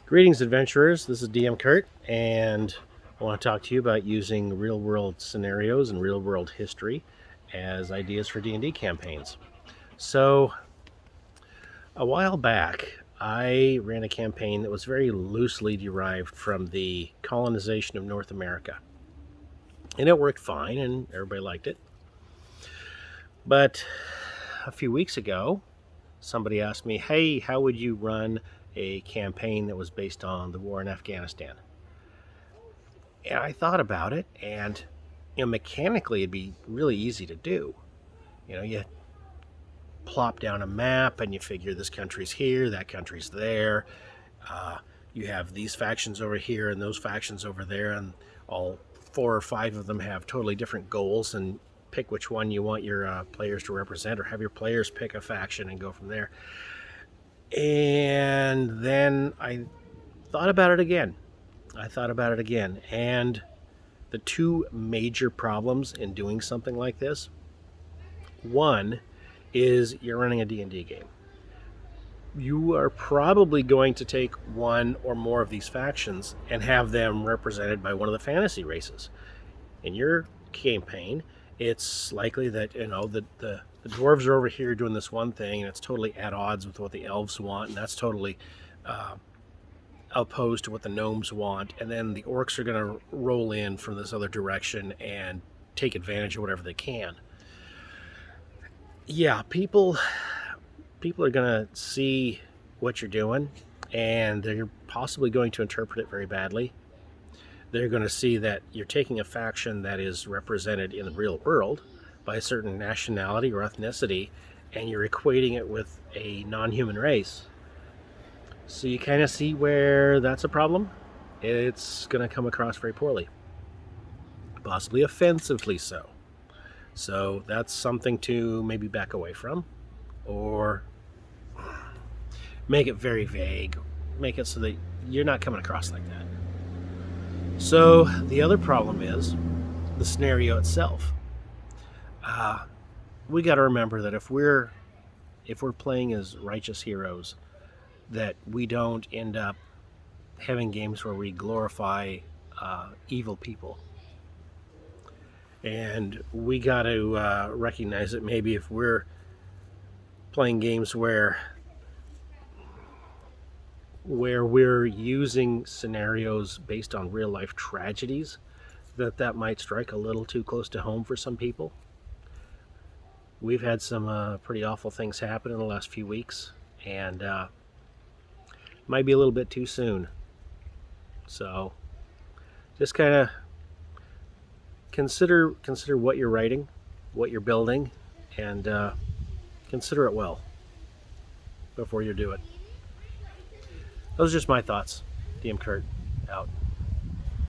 Greetings, adventurers. This is DM Kurt, and I want to talk to you about using real-world scenarios and real-world history as ideas for D&D campaigns. So, a while back, I ran a campaign that was very loosely derived from the colonization of North America. And it worked fine, and everybody liked it. But a few weeks ago, somebody asked me, hey, how would you run a campaign that was based on the war in Afghanistan? And I thought about it, and mechanically it'd be really easy to do. You plop down a map and you figure this country's here, that country's there. You have these factions over here and those factions over there, and all 4 or 5 of them have totally different goals, and pick which one you want your players to represent, or have your players pick a faction and go from there. And then I thought about it again. And the two major problems in doing something like this. One is you're running a D&D game. You are probably going to take one or more of these factions and have them represented by one of the fantasy races. In your campaign, it's likely that the dwarves are over here doing this one thing, and it's totally at odds with what the elves want, and that's totally opposed to what the gnomes want, and then the orcs are going to roll in from this other direction and take advantage of whatever they can. Yeah, people are going to see what you're doing, and they're possibly going to interpret it very badly. They're going to see that you're taking a faction that is represented in the real world by a certain nationality or ethnicity, and you're equating it with a non-human race. So you kind of see where that's a problem. It's going to come across very poorly, possibly offensively so. So that's something to maybe back away from, or make it very vague. Make it so that you're not coming across like that. So the other problem is the scenario itself. We got to remember that if we're playing as righteous heroes, that we don't end up having games where we glorify evil people. And we got to recognize that maybe if we're playing games where we're using scenarios based on real life tragedies, that might strike a little too close to home for some people. We've had some pretty awful things happen in the last few weeks, and might be a little bit too soon. So just kind of consider what you're writing, what you're building, and consider it well before you do it. Those are just my thoughts. DM Kurt, out.